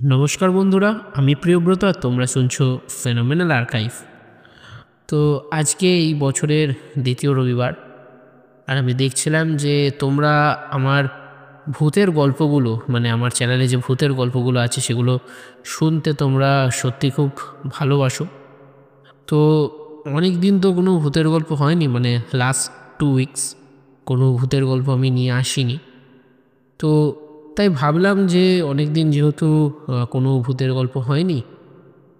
নমস্কার বন্ধুরা, আমি প্রিয়ব্রত আর তোমরা শুনছো ফেনোমেনাল আর্কাইভ। তো আজকে এই বছরের দ্বিতীয় রবিবার, আর আমি দেখছিলাম যে তোমরা আমার ভূতের গল্পগুলো, মানে আমার চ্যানেলে যে ভূতের গল্পগুলো আছে সেগুলো শুনতে তোমরা সত্যি খুব ভালোবাসো। তো অনেক দিন তো কোনো ভূতের গল্প হয়নি, মানে লাস্ট 2 উইকস কোনো ভূতের গল্প আমি নিয়ে আসিনি। তো তাই ভাবলাম যে অনেক দিন যেহেতু কোনো ভূতের গল্প হয়নি,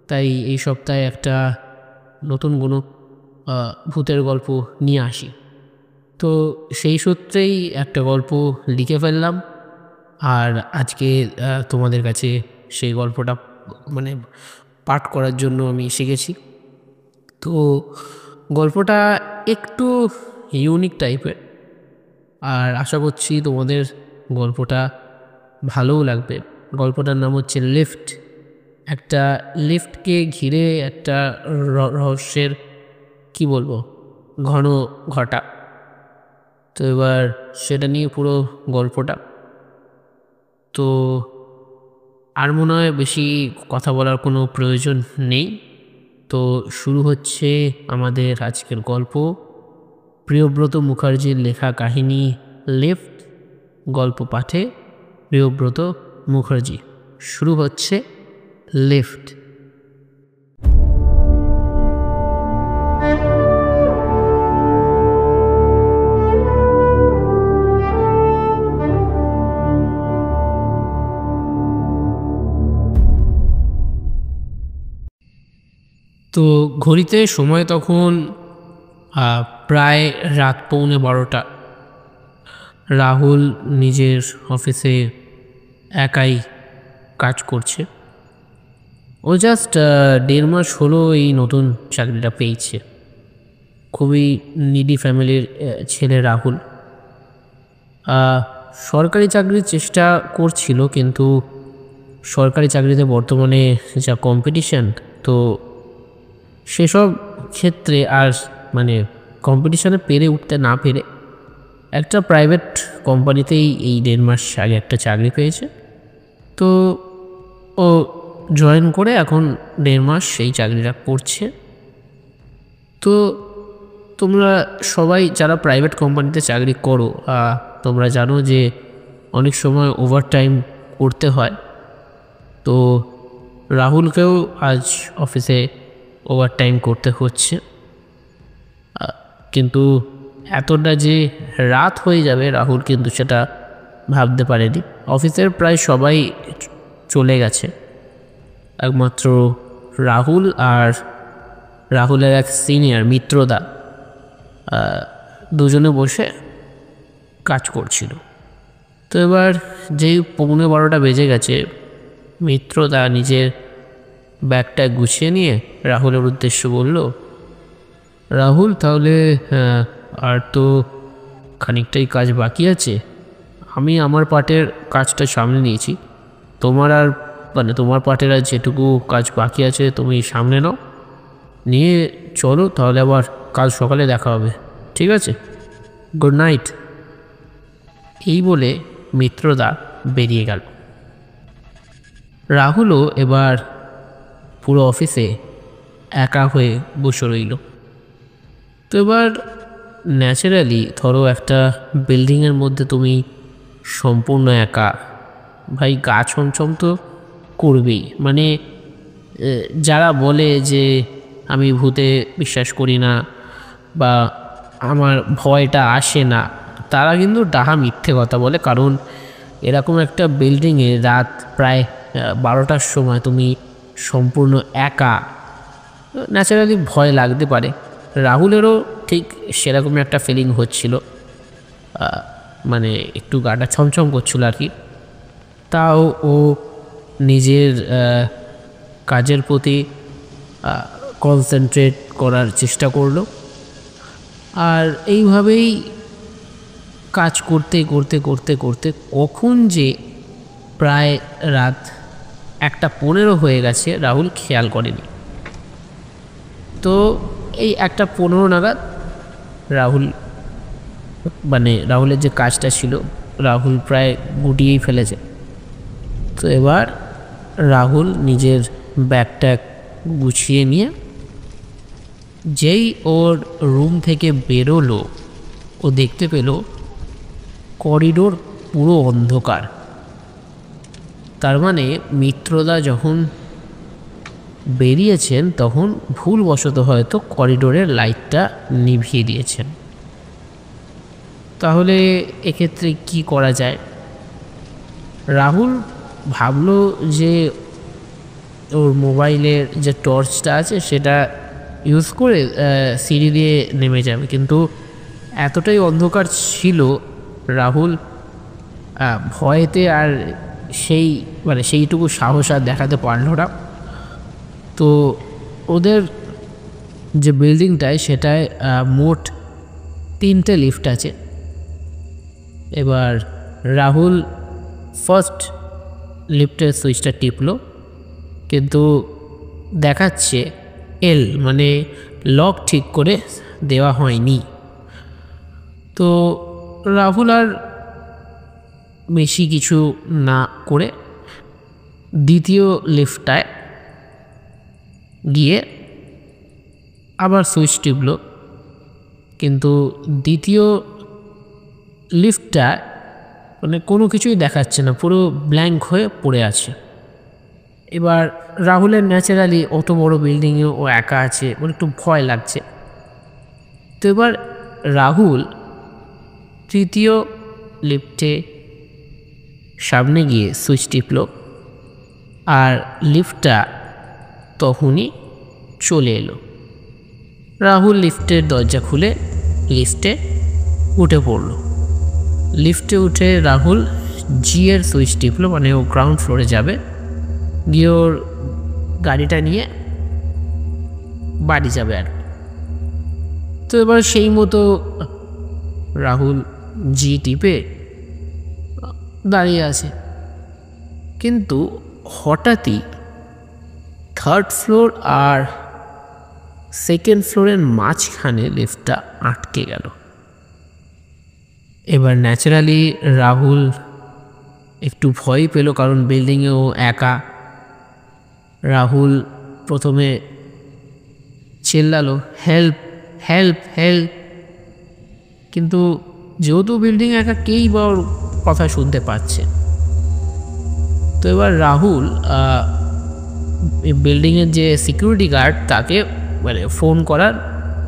তাই এই সপ্তাহে একটা নতুন কোনো ভূতের গল্প নিয়ে আসি। তো সেই সূত্রেই একটা গল্প লিখে ফেললাম, আর আজকে তোমাদের কাছে সেই গল্পটা মানে পাঠ করার জন্য আমি শিখেছি। তো গল্পটা একটু ইউনিক টাইপের, আর আশা করছি তোমাদের গল্পটা ভালোও লাগবে। গল্পটার নাম হচ্ছে লিফট। একটা লিফটকে ঘিরে একটা রহস্যের কি বলবো ঘন ঘটা। তো এবার সেটা নিয়ে পুরো গল্পটা। তো আর মনে হয় বেশি কথা বলার কোনো প্রয়োজন নেই। তো শুরু হচ্ছে আমাদের আজকের গল্প, প্রিয়ব্রত মুখার্জির লেখা কাহিনী লিফট। গল্প পাঠে প্রিয়ব্রত মুখার্জি। শুরু হচ্ছে লিফট। তো ঘড়িতে সময় তখন প্রায় রাত 11:15। রাহুল নিজের অফিসে একাই কাজ করছে। ও জাস্ট 1.5 মাস হলো এই নতুন চাকরিটা পেয়েছে। খুবই নিডি ফ্যামিলির ছেলে রাহুল। সরকারি চাকরির চেষ্টা করছিল, কিন্তু সরকারি চাকরিতে বর্তমানে যা কম্পিটিশান, তো সেসব ক্ষেত্রে আর মানে কম্পিটিশানে পেরে উঠতে না পেরে একটা প্রাইভেট কোম্পানিতেই এই 1.5 মাস আগে একটা চাকরি পেয়েছে। তো ও জয়েন করে এখন 1.5 মাস সেই চাকরিটা করছে। তো তোমরা সবাই যারা প্রাইভেট কোম্পানিতে চাকরি করো, তোমরা জানো যে অনেক সময় ওভারটাইম করতে হয়। তো রাহুলকেও আজ অফিসে ওভারটাইম করতে হচ্ছে, কিন্তু এতটা যে রাত হয়ে যাবে রাহুল কিন্তু সেটা ভাবতে পারেনি। অফিসের প্রায় সবাই চলে গেছে, একমাত্র রাহুল আর রাহুলের এক সিনিয়র মিত্রদা দুজনে বসে কাজ করছিল। তো এবার যেই 11:15 বেজে গেছে, মিত্রদা নিজের ব্যাগটা গুছিয়ে নিয়ে রাহুলের উদ্দেশ্যে বলল, রাহুল, তাহলে আর তো খানিকটাই কাজ বাকি আছে। আমি আমার পার্টের কাজটা সামনে নিয়েছি, তোমার পার্টের আর যেটুকু কাজ বাকি আছে তুমি সামনে নাও, নিয়ে চলো, তাহলে আবার কাল সকালে দেখা হবে, ঠিক আছে? Good night. এই বলে মিত্রদা বেরিয়ে গেল। রাহুলও এবার পুরো অফিসে একা হয়ে বসে রইল। তো এবার ন্যাচারালি ধরো একটা বিল্ডিংয়ের মধ্যে তুমি সম্পূর্ণ একা, ভাই গা ছমছম তো করবেই। মানে যারা বলে যে আমি ভূতে বিশ্বাস করি না বা আমার ভয়টা আসে না, তারা কিন্তু ডাহা মিথ্যে কথা বলে। কারণ এরকম একটা বিল্ডিংয়ে রাত প্রায় 12টার সময় তুমি সম্পূর্ণ একা, ন্যাচারালি ভয় লাগতে পারে। রাহুলেরও ঠিক সেরকমই একটা ফিলিং হচ্ছিল, মানে একটু গাটা ছমছম করছিল আর কি। তাও ও নিজের কাজের প্রতি কনসেন্ট্রেট করার চেষ্টা করলো। আর এইভাবেই কাজ করতে করতে করতে করতে কখন যে প্রায় রাত 1:15 হয়ে গেছে রাহুল খেয়াল করেনি। তো এই 1:15 নাগাদ রাহুলের যে কাজটা ছিল রাহুল প্রায় গুটিয়েই ফেলেছে। তো এবার রাহুল নিজের ব্যাগটা গুছিয়ে নিয়ে যেই ওর রুম থেকে বেরোলো, ও দেখতে পেল করিডোর পুরো অন্ধকার। তার মানে মিত্রদা যখন বেরিয়েছেন তখন ভুলবশত হয়তো করিডোরের লাইটটা নিভিয়ে দিয়েছেন। তাহলে এক্ষেত্রে কি করা যায়? রাহুল ভাবলো যে ওর মোবাইলের যে টর্চটা আছে সেটা ইউজ করে সিঁড়ি দিয়ে নেমে যাবে, কিন্তু এতটাই অন্ধকার ছিল রাহুল ভয়েতে আর সেইটুকু সাহস আর দেখাতে পারল না। তো ওদের যে বিল্ডিংটায় সেটায় মোট 3টে লিফট আছে। এবার রাহুল ফার্স্ট লিফটের সুইচটা টিপলো, কিন্তু দেখাচ্ছে এল, মানে লক ঠিক করে দেওয়া হয়নি। তো রাহুল আর বেশি কিছু না করে দ্বিতীয় লিফটটায় গিয়ে আবার সুইচ টিপল, কিন্তু দ্বিতীয় লিফটটা মানে কোনো কিছুই দেখাচ্ছে না, পুরো ব্ল্যাঙ্ক হয়ে পড়ে আছে। এবার রাহুলের ন্যাচারালি অত বড় বিল্ডিংয়ে ও একা আছে, ওর একটু ভয় লাগছে। তো এবার রাহুল তৃতীয় লিফটে সামনে গিয়ে সুইচ টিপল, আর লিফটটা তখনই চলে এলো। রাহুল লিফটের দরজা খুলে লিফটে উঠে পড়ল। লিফটে উঠে রাহুল জি এর সুইচ টিপল, মানে ও গ্রাউন্ড ফ্লোরে যাবে, গিয়ে ওর গাড়িটা নিয়ে বাড়ি যাবে আর। তো এবার সেই মতো রাহুল জি টিপে দাঁড়িয়ে আছে, কিন্তু হঠাৎই থার্ড ফ্লোর আর সেকেন্ড ফ্লোরের মাঝখানে লিফটটা আটকে গেল। এবার ন্যাচারালি রাহুল একটু ভয় পেল, কারণ বিল্ডিংয়ে ও একা। রাহুল প্রথমে চিল্লালো হেল্প হেল্প হেল্প, কিন্তু যেহেতু বিল্ডিং একা, কেই বা ওর কথা শুনতে পাচ্ছে। তো এবার রাহুল বিল্ডিংয়ের যে সিকিউরিটি গার্ড তাকে মানে ফোন করার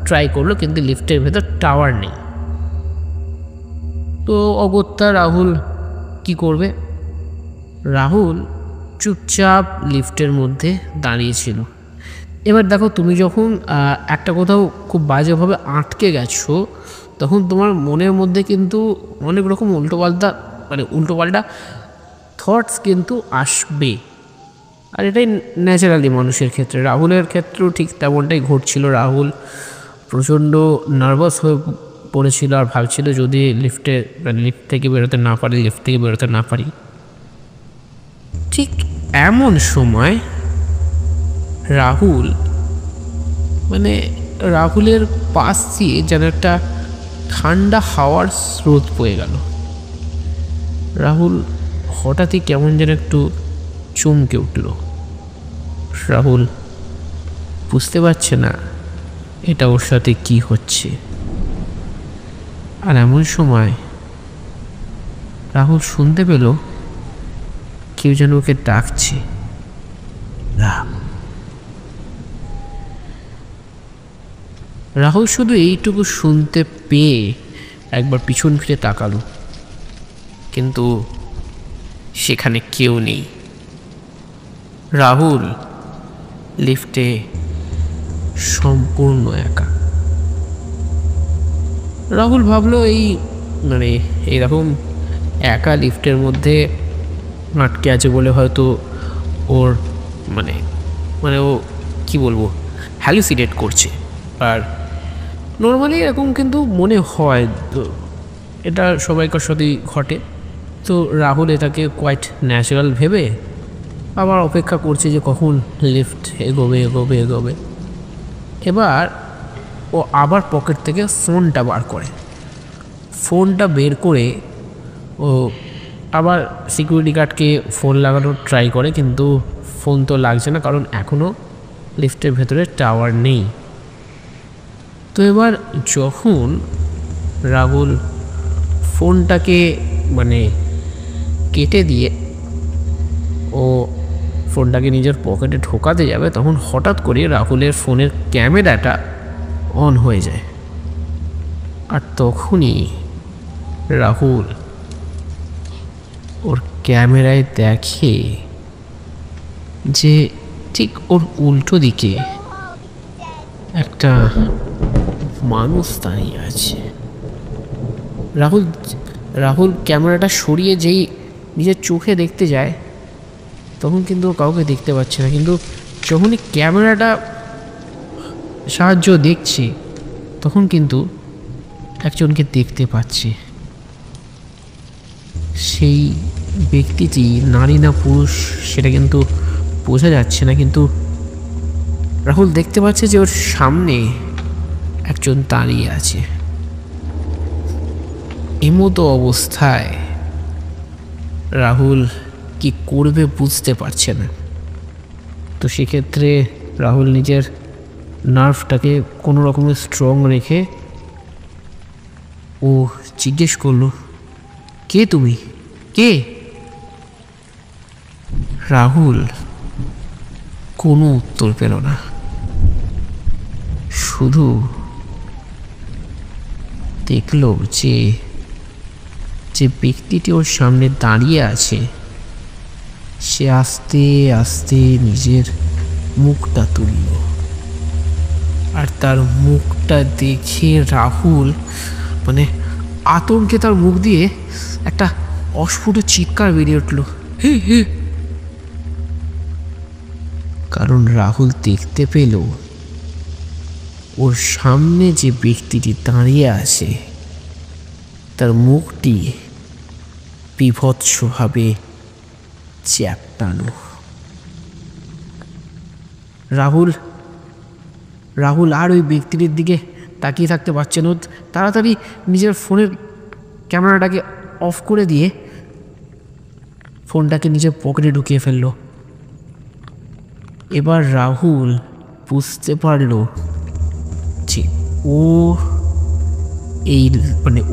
ট্রাই করলো, কিন্তু লিফটের ভেতর টাওয়ার নেই। তো অগত্যা রাহুল কি করবে? রাহুল চুপচাপ লিফটের মধ্যে দাঁড়িয়েছিল। এবার দেখো, তুমি যখন একটা কোথাও খুব বাজেভাবে আটকে গেছো, তখন তোমার মনের মধ্যে কিন্তু অনেক রকম উল্টোপাল্টা থটস কিন্তু আসবে, আর এটাই ন্যাচারালি মানুষের ক্ষেত্রে। রাহুলের ক্ষেত্রেও ঠিক তেমনটাই ঘটছিল। রাহুল প্রচণ্ড নার্ভাস হয়ে পড়েছিল আর ভাবছিল যদি লিফট থেকে বেরোতে না পারি। ঠিক এমন সময় রাহুলের পাশ দিয়ে যেন একটা ঠান্ডা হাওয়ার স্রোত বয়ে গেল। রাহুল হঠাৎই কেমন যেন একটু চমকে উঠল। রাহুল বুঝতে পারছে না এটা ওর সাথে কি হচ্ছে। আর এমন সময় রাহুল শুনতে পেল কেউ যেন ওকে ডাকছে। রাহুল শুধু এইটুকু শুনতে পেয়ে একবার পিছন ফিরে তাকালো, কিন্তু সেখানে কেউ নেই। রাহুল লিফটে সম্পূর্ণ একা। রাহুল ভাবলো এইরকম একা লিফটের মধ্যে আটকে আছে বলে হয়তো ওর ও কি বলবো, হ্যালুসিনেট করছে। আর নর্মালি এরকম কিন্তু মনে হয়, তো এটা সবাইকার সাথেই ঘটে। তো রাহুল এটাকে কোয়াইট ন্যাচারাল ভেবে আবার অপেক্ষা করছে যে কখন লিফট এগোবে। এবার ও আবার পকেট থেকে ফোনটা বের করে ও আবার সিকিউরিটি গার্ডকে ফোন লাগানোর ট্রাই করে, কিন্তু ফোন তো লাগছে না, কারণ এখনও লিফটের ভেতরে টাওয়ার নেই। তো এবার যখন রাহুল ফোনটাকে কেটে দিয়ে ও ফোনটাকে নিজের পকেটে ঢোকাতে যাবে, তখন হঠাৎ করে রাহুলের ফোনের ক্যামেরাটা অন হয়ে যায়। আর তখনই রাহুল ওর ক্যামেরায় দেখে যে ঠিক ওর উল্টো দিকে একটা মানুষ দাঁড়িয়ে আছে। রাহুল ক্যামেরাটা সরিয়ে যেই নিজের চোখে দেখতে যায়, তখন কিন্তু কাউকে দেখতে পাচ্ছে না। কিন্তু যখনই ক্যামেরাটা সাহায্য দেখছে, তখন কিন্তু একজনকে দেখতে পাচ্ছে। সেই ব্যক্তিটি নারী না পুরুষ সেটা কিন্তু বোঝা যাচ্ছে না, কিন্তু রাহুল দেখতে পাচ্ছে যে ওর সামনে একজন দাঁড়িয়ে আছে। এমতো অবস্থায় রাহুল কি করবে বুঝতে পারছে না। তো সেক্ষেত্রে রাহুল নিজের নার্ভটাকে কোনো রকমের স্ট্রং রেখে ও জিজ্ঞেস করলো, কে তুমি, কে? রাহুল কোনো উত্তর পেল না, শুধু দেখলো যে ব্যক্তিটি ওর সামনে দাঁড়িয়ে আছে সে আস্তে আস্তে নিজের মুখটা তুলল। আর তার মুখটা দেখে রাহুল আতঙ্কে তার মুখ দিয়ে একটা অস্ফুট চিৎকার বেরিয়ে উঠল, হে হে। কারণ রাহুল দেখতে পেল ওর সামনে যে ব্যক্তিটি দাঁড়িয়ে আছে তার মুখটি বিভৎসভাবে চ্যাপ্টানো। রাহুল আর ওই ব্যক্তিটির দিকে তাকিয়ে থাকতে পারছে না। তাড়াতাড়ি নিজের ফোনের ক্যামেরাটাকে অফ করে দিয়ে ফোনটাকে নিজের পকেটে ঢুকিয়ে ফেললো। এবার রাহুল বুঝতে পারল যে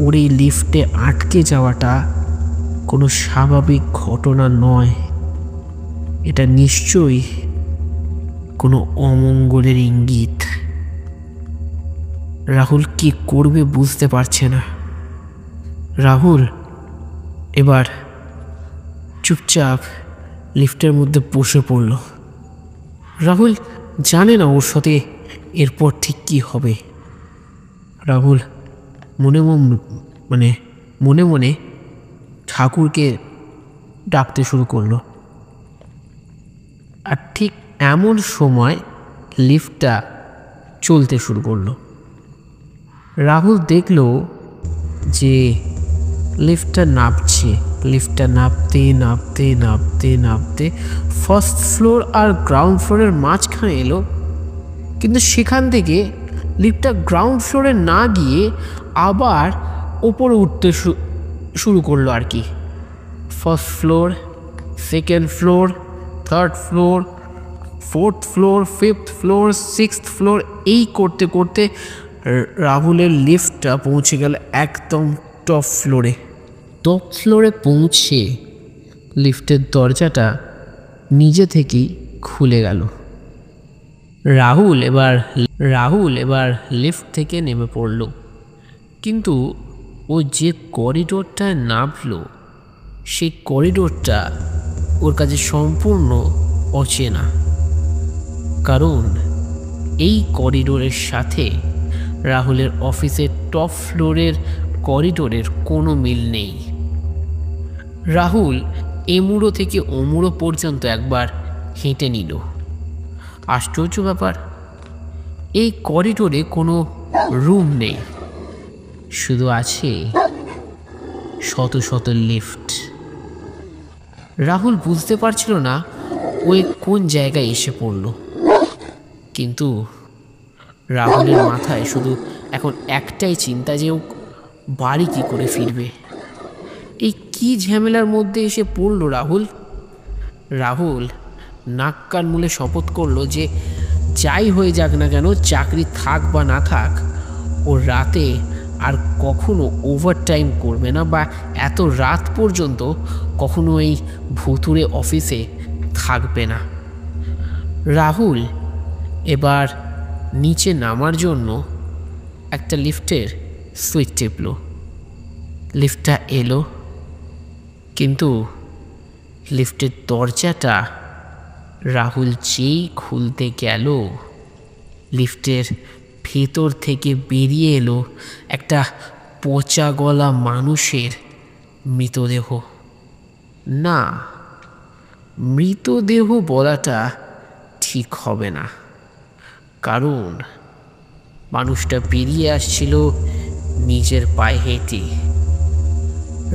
ওর এই লিফটে আটকে যাওয়াটা কোনো স্বাভাবিক ঘটনা নয়, এটা নিশ্চয়ই কোনো অমঙ্গলের ইঙ্গিত। রাহুল কি করবে বুঝতে পারছে না। রাহুল এবার চুপচাপ লিফটের মধ্যে বসে পড়ল। রাহুল জানে না ওর সাথে এরপর ঠিক কী হবে। রাহুল মনে মনে ঠাকুরকে ডাকতে শুরু করলো। আর ঠিক এমন সময় লিফটটা চলতে শুরু করলো। রাহুল দেখল যে লিফটটা নামতে নামতে নামতে নামতে ফার্স্ট ফ্লোর আর গ্রাউন্ড ফ্লোরের মাঝখানে এলো। কিন্তু সেখান থেকে লিফটটা গ্রাউন্ড ফ্লোরে না গিয়ে আবার ওপরে উঠতে শুরু করলো আর কি। First floor, second floor, third floor, fourth floor, fifth floor, sixth floor, এই করতে করতে রাহুলের লিফটটা পৌঁছে গেল একদম টপ ফ্লোরে। টপ ফ্লোরে পৌঁছে লিফটের দরজাটা নিজে থেকেই খুলে গেল। রাহুল এবার লিফট থেকে নেমে পড়ল। কিন্তু ও যে করিডোরটায় নামলো সেই করিডোরটা ওর কাছে সম্পূর্ণ অচেনা, কারণ এই করিডোরের সাথে রাহুলের অফিসের টপ ফ্লোরের করিডোরের কোনো মিল নেই। রাহুল এমুড়ো থেকে ওমুড়ো পর্যন্ত একবার হেঁটে নিল। আশ্চর্য ব্যাপার, এই করিডোরে কোনো রুম নেই, শুধু আছে শত শত লিফট। রাহুল বুঝতে পারছিল না ও কোন জায়গায় এসে পড়ল, কিন্তু রাহুলের মাথায় শুধু এখন একটাই চিন্তা যে ও বাড়ি কী করে ফিরবে। এই কি ঝামেলার মধ্যে এসে পড়ল রাহুল নাক কান মুলে শপথ করলো যে যাই হয়ে যাক না কেন, চাকরি থাক বা না থাক, ও রাতে আর কখনো ওভারটাইম করবে না, বা এত রাত পর্যন্ত কখনো এই ভুতুড়ে অফিসে থাকবে না। রাহুল এবার নিচে নামার জন্য একটা লিফটের সুইচ টিপল। লিফটটা এলো, কিন্তু লিফটের দরজাটা রাহুল যেই খুলতে গেল, লিফটের ভেতর থেকে বেরিয়ে এলো একটা পচা গলা মানুষের মৃতদেহ। না, মৃতদেহ বলাটা ঠিক হবে না, কারণ মানুষটা বেরিয়ে আসছিল নিজের পায়ে হেঁটে।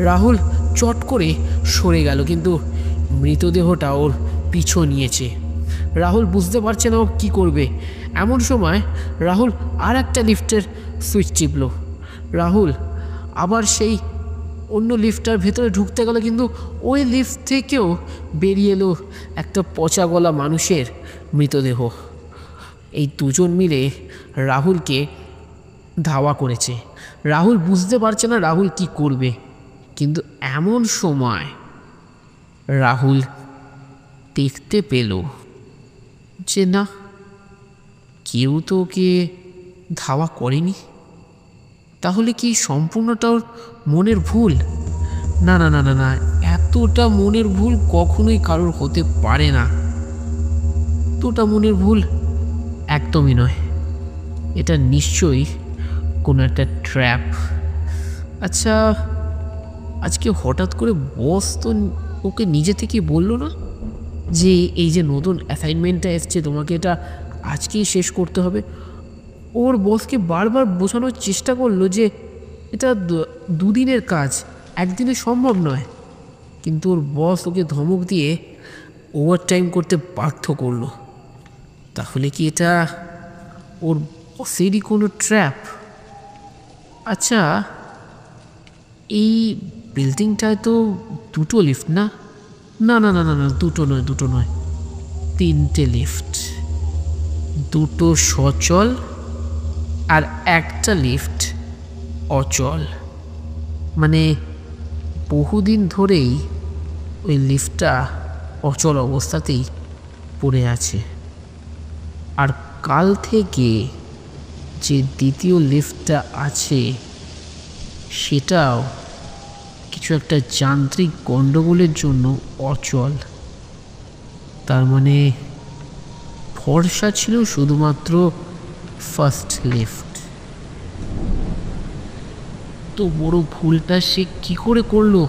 রাহুল চট করে সরে গেল, কিন্তু মৃতদেহটা ওর পিছু নিয়েছে। রাহুল বুঝতে পারছে না ও কী করবে। এমন সময় রাহুল আর একটা লিফটের সুইচ টিপল। রাহুল আবার সেই অন্য লিফটটার ভেতরে ঢুকতে গেল, কিন্তু ওই লিফট থেকেও বেরিয়ে এলো একটা পচা গলা মানুষের মৃতদেহ। এই দুজন মিলে রাহুলকে ধাওয়া করেছে। রাহুল বুঝতে পারছে না রাহুল কি করবে, কিন্তু এমন সময় রাহুল দেখতে পেল যে না, কেউ তো ওকে ধাওয়া করেনি। তাহলে কি সম্পূর্ণটা ওর মনের ভুল? না না না না না, এতটা মনের ভুল কখনোই কারোর হতে পারে না। এতটা মনের ভুল একদমই নয়। এটা নিশ্চয়ই কোনো একটা ট্র্যাপ। আচ্ছা, আজকে হঠাৎ করে বস তো ওকে নিজে থেকেই বললো না যে এই যে নতুন অ্যাসাইনমেন্টটা এসছে, তোমাকে এটা আজকেই শেষ করতে হবে? ওর বসকে বারবার বোঝানোর চেষ্টা করলো যে এটা দুদিনের কাজ, একদিনে সম্ভব নয়, কিন্তু ওর বস ওকে ধমক দিয়ে ওভারটাইম করতে বাধ্য করলো। তাহলে কি এটা ওর বসেরই কোনো ট্র্যাপ? আচ্ছা, এই বিল্ডিংটায় তো দুটো লিফট, না না না না না না, দুটো নয়, তিনটে লিফট। দুটো সচল আর একটা লিফট অচল। মানে বহুদিন ধরেই ওই লিফটটা অচল অবস্থাতেই পড়ে আছে। আর কাল থেকে যে দ্বিতীয় লিফটটা আছে সেটাও কিছু একটা যান্ত্রিক গণ্ডগোলের জন্য অচল। তার মানে ভরসা ছিল শুধুমাত্র ফার্স্ট লিফট। তো বড় ভুলটা সে কি করে করলো?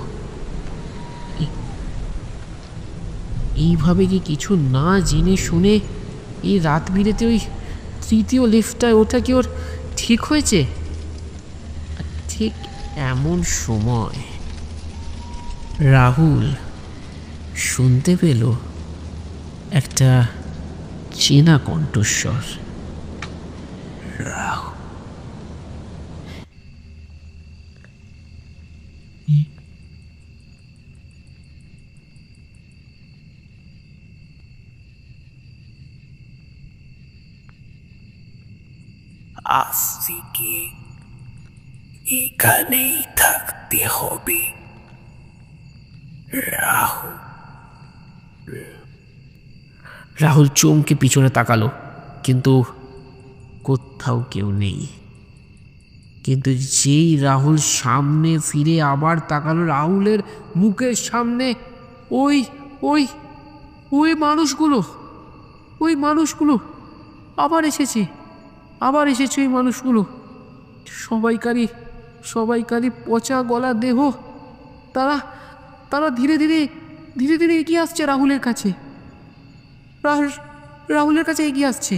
এইভাবে কি কিছু না জেনে শুনে এই রাত বিরেতে ওই তৃতীয় লিফটটায় ওঠা কি ওর ঠিক হয়েছে? ঠিক এমন সময় রাহুল শুনতে পেল একটা চেনা কণ্ঠস্বর। রাহুল, আজ থেকে এখানেই থাকতে হবে রাহুল। রাহুল চমকে পিছনে তাকালো, কিন্তু কোথাও কেউ নেই। কিন্তু যেই রাহুল সামনে ফিরে আবার তাকালো, রাহুলের মুখের সামনে ওই ওই ওই মানুষগুলো আবার এসেছে ওই মানুষগুলো। সবাইকারই পচা গলা দেহ। তারা তারা ধীরে ধীরে এগিয়ে আসছে রাহুলের কাছে। রাহুলের কাছে এগিয়ে আসছে।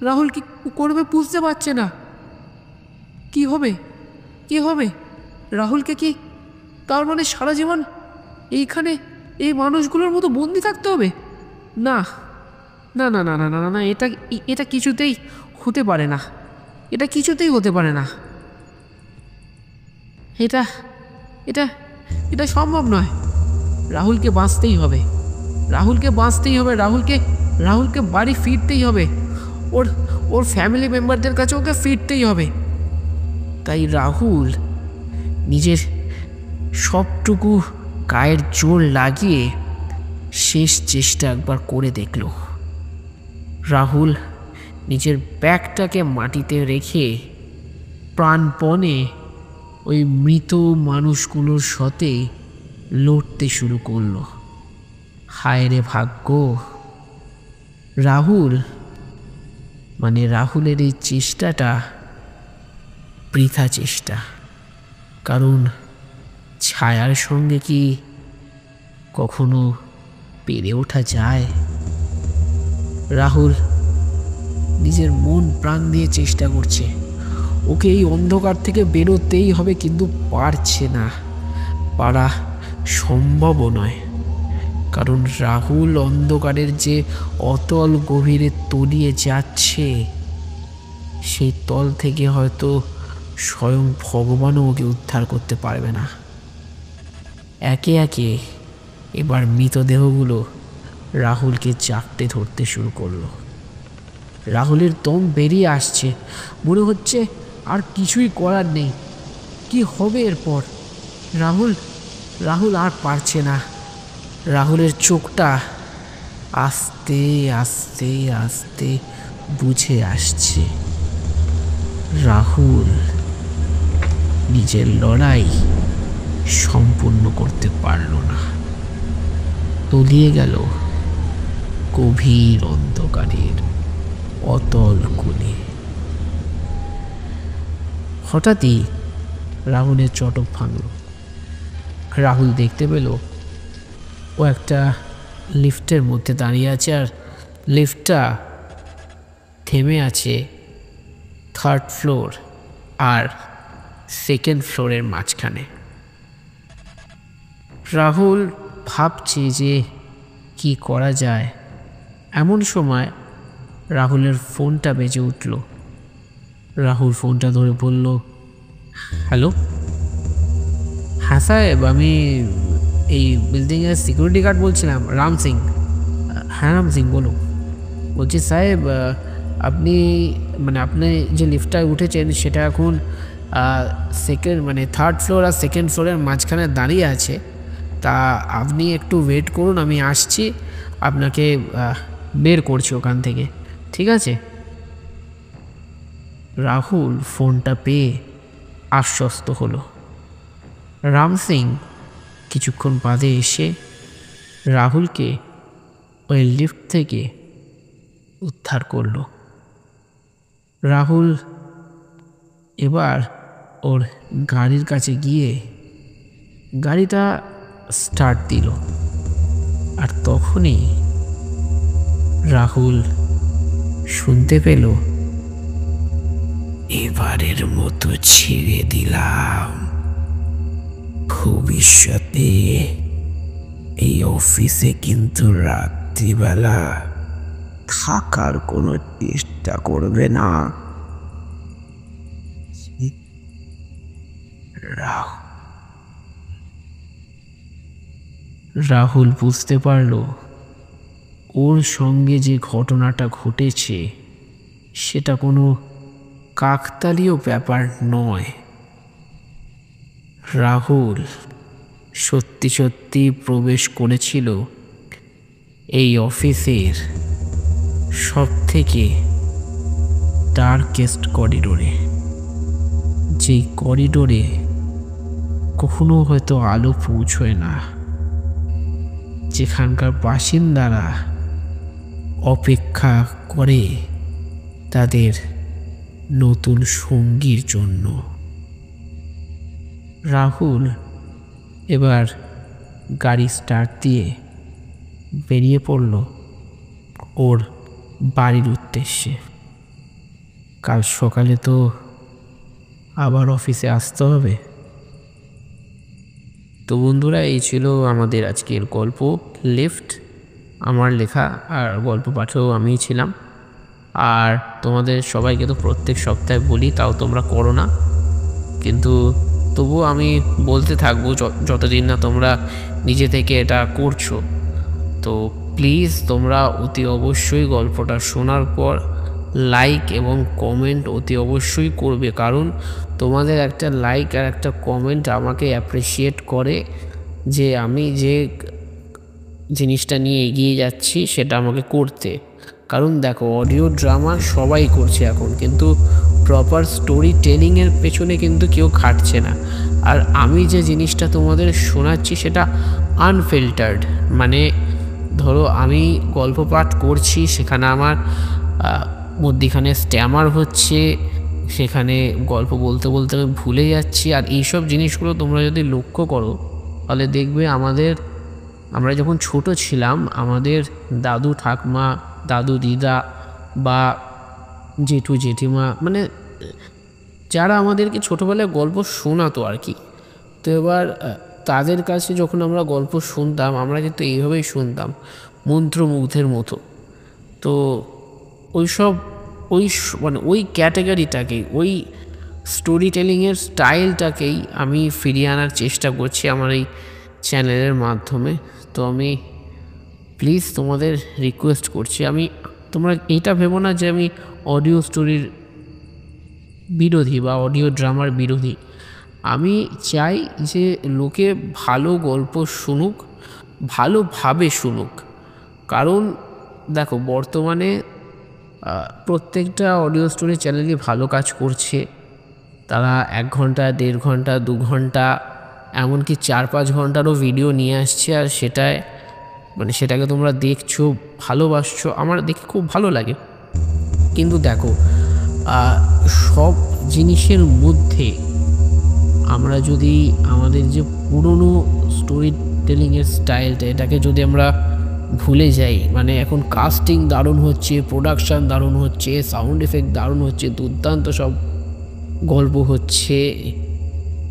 রাহুল কি করবে বুঝতে পারছে না। কি হবে? রাহুলকে কি তার মানে সারা জীবন এইখানে এই মানুষগুলোর মতো বন্দি থাকতে হবে? না না না না না না না, এটা কিছুতেই হতে পারে না। এটা সম্ভব নয়। রাহুলকে বাঁচতেই হবে। রাহুলকে বাঁচতেই হবে, রাহুলকে বাড়ি ফিরতেই হবে, ওর ওর ফ্যামিলি মেম্বারদের কাছে ওকে ফিরতেই হবে। তাই রাহুল নিজের সবটুকু গায়ের জোর লাগিয়ে শেষ চেষ্টা একবার করে দেখল। রাহুল নিজের ব্যাগটাকে মাটিতে রেখে প্রাণপণে ওই মৃত মানুষগুলোর সাথে লড়তে শুরু করলো। হায় রে ভাগ্য, রাহুলের এই চেষ্টাটা বৃথা চেষ্টা। কারণ ছায়ার সঙ্গে কি কখনো পেরে ওঠা যায়? রাহুল নিজের মন প্রাণ দিয়ে চেষ্টা করছে, ওকে এই অন্ধকার থেকে বেরোতেই হবে, কিন্তু পারছে না, পারা সম্ভবও নয়। কারণ রাহুল অন্ধকারের যে অতল গভীরে তলিয়ে যাচ্ছে, সেই তল থেকে হয়তো স্বয়ং ভগবানও ওকে উদ্ধার করতে পারবে না। একে একে এবার মৃতদেহগুলো রাহুলকে চাপটে ধরতে শুরু করলো। রাহুলের দম বেরিয়ে আসছে, মনে হচ্ছে আর কিছুই করার নেই। কি হবে এরপর? রাহুল আর পারছে না। রাহুলের চোখটা আস্তে আস্তে আস্তে বুঝে আসছে। রাহুল নিজের লড়াই সম্পূর্ণ করতে পারল না, তলিয়ে গেল গভীর অন্ধকারের অতল কোণে। হঠাৎই রাহুলের চটক ভাঙল। রাহুল দেখতে পেল ও একটা লিফটের মধ্যে দাঁড়িয়ে আছে, আর লিফটটা থেমে আছে 3rd ফ্লোর আর 2nd ফ্লোরের মাঝখানে। রাহুল ভাবছে যে কি করা যায়। এমন সময় রাহুলের ফোনটা বেজে উঠল। রাহুল ফোনটা ধরে বলল, হ্যালো। হ্যাঁ সাহেব, আমি এই বিল্ডিংয়ের সিকিউরিটি গার্ড বলছিলাম, রাম সিং। হ্যাঁ রাম সিং বলুন। বলছি সাহেব, আপনি আপনি যে লিফটটায় উঠেছেন সেটা এখন 3rd ফ্লোর আর 2nd ফ্লোরের মাঝখানে দাঁড়িয়ে আছে। তা আপনি একটু ওয়েট করুন, আমি আসছি, আপনাকে বের করছি ওখান থেকে, ঠিক আছে? রাহুল ফোনটা পেয়ে আশ্বস্ত হলো। রাম সিং কিছুক্ষণ বাদে এসে রাহুলকে ওই লিফট থেকে উদ্ধার করলো। রাহুল এবার ওর গাড়ির কাছে গিয়ে গাড়িটা স্টার্ট দিল, আর তখনই রাহুল শুনতে পেল, এবারের মতো ছেড়ে দিলাম, ভবিষ্যতে এই অফিসে কিন্তু রাত্রিবেলা থাকার কোনো চেষ্টা করবে না। রাহুল বুঝতে পারল ওর সঙ্গে যে ঘটনাটা ঘটেছে সেটা কোনো কাকতালীয় ব্যাপার নয়। রাহুল সত্যি সত্যি প্রবেশ করেছিল এই অফিসের সবথেকে ডার্কেস্ট করিডোরে, যেই করিডোরে কখনো হয়তো আলো পৌঁছয় না, যেখানকার বাসিন্দারা অপেক্ষা করে তাদের নতুন সঙ্গীর জন্য। রাহুল এবার গাড়ি স্টার্ট দিয়ে বেরিয়ে পড়ল ওর বাড়ির উদ্দেশ্যে। কাল সকালে তো আবার অফিসে আসতে হবে। তো বন্ধুরা, এই ছিল আমাদের আজকের গল্প লিফট, আমার লেখা, আর গল্প পাঠেও আমিই ছিলাম। আর তোমাদের সবাইকে তো প্রত্যেক সপ্তাহে বলি, তাও তোমরা করো না, কিন্তু তবুও আমি বলতে থাকবো যতদিন না তোমরা নিজে থেকে এটা করছো। তো প্লিজ তোমরা অতি অবশ্যই গল্পটা শোনার পর লাইক এবং কমেন্ট অতি অবশ্যই করবে, কারণ তোমাদের একটা লাইক আর একটা কমেন্ট আমাকে অ্যাপ্রিসিয়েট করে যে আমি যে জিনিসটা নিয়ে এগিয়ে যাচ্ছি সেটা আমাকে করতে। কারণ দেখো, অডিও ড্রামা সবাই করছে এখন, কিন্তু প্রপার স্টোরি টেলিংয়ের পেছনে কিন্তু কেউ খাটছে না। আর আমি যে জিনিসটা তোমাদের শোনাচ্ছি সেটা আনফিল্টার্ড, মানে ধরো আমি গল্প পাঠ করছি, সেখানে আমার মধ্যিখানে স্ট্যামার হচ্ছে, সেখানে গল্প বলতে বলতে আমি ভুলে যাচ্ছি। আর এইসব জিনিসগুলো তোমরা যদি লক্ষ্য করো তাহলে দেখবে আমরা যখন ছোট ছিলাম, আমাদের দাদু ঠাকমা, দাদু দিদা বা জেঠু জেঠিমা, মানে যারা আমাদেরকে ছোটোবেলায় গল্প শোনাতো আর কি, তো এবার তাদের কাছে যখন আমরা গল্প শুনতাম, আমরা কিন্তু এইভাবেই শুনতাম মন্ত্রমুগ্ধের মতো। তো মানে ওই ক্যাটাগরিটাকেই, ওই স্টোরি টেলিংয়ের স্টাইলটাকেই আমি ফিরিয়ে আনার চেষ্টা করছি আমার এই চ্যানেলের মাধ্যমে। তো আমি প্লিজ তোমাদের রিকোয়েস্ট করছি, তোমরা এইটা ভেবো না যে আমি অডিও স্টোরির বিরোধী বা অডিও ড্রামার বিরোধী। আমি চাই যে লোকে ভালো গল্প শুনুক, ভালোভাবে শুনুক। কারণ দেখো, বর্তমানে প্রত্যেকটা অডিও স্টোরি চ্যানেলই ভালো কাজ করছে। তারা 1 ঘন্টা, 1.5 ঘন্টা, 2 ঘন্টা, এমনকি 4-5 ঘন্টারও ভিডিও নিয়ে আসছে, আর সেটাকে তোমরা দেখছো, ভালোবাসছো, আমার দেখে খুব ভালো লাগে। কিন্তু দেখো, সব জিনিসের মধ্যে আমরা যদি আমাদের যে পুরনো স্টোরি টেলিংয়ের স্টাইলটা, এটাকে যদি আমরা ভুলে যাই, মানে এখন কাস্টিং দারুণ হচ্ছে, প্রোডাকশান দারুণ হচ্ছে, সাউন্ড এফেক্ট দারুণ হচ্ছে, দুর্দান্ত সব গল্প হচ্ছে,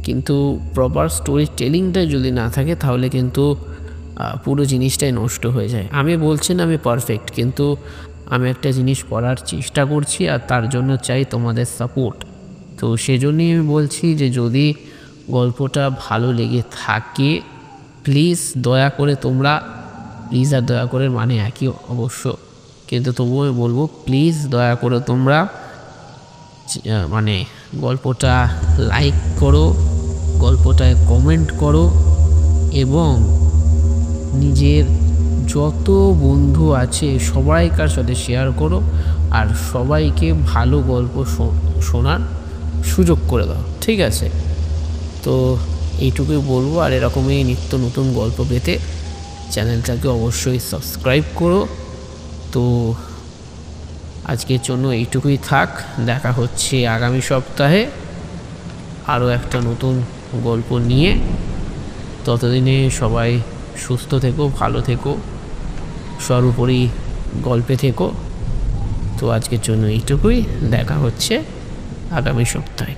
কিন্তু প্রপার স্টোরি টেলিংটা যদি না থাকে তাহলে কিন্তু পুরো জিনিসটাই নষ্ট হয়ে যায়। আমি বলছি না আমি পারফেক্ট, কিন্তু আমি একটা জিনিস করার চেষ্টা করছি, আর তার জন্য চাই তোমাদের সাপোর্ট। তো সেজন্যই আমি বলছি যে যদি গল্পটা ভালো লেগে থাকে, প্লিজ দয়া করে তোমরা, প্লিজ আর দয়া করে মানে একই অবশ্য, কিন্তু তবুও আমি বলবো প্লিজ দয়া করে তোমরা মানে গল্পটা লাইক করো, গল্পটায় কমেন্ট করো, এবং নিজের যত বন্ধু আছে সবাইকার সাথে শেয়ার করো, আর সবাইকে ভালো গল্প শোনার সুযোগ করে দাও, ঠিক আছে? তো এইটুকুই বলবো। আর এরকমই নিত্য নতুন গল্প পেতে চ্যানেলটাকে অবশ্যই সাবস্ক্রাইব করো। তো আজকের জন্য এইটুকুই থাক, দেখা হচ্ছে আগামী সপ্তাহে আরও একটা নতুন গল্প নিয়ে। ততদিনে সবাই সুস্থ থেকো, ভালো থেকো, সর্বোপরি গল্পে থেকো। তো আজকের জন্য এইটুকুই, দেখা হচ্ছে আগামী সপ্তাহে।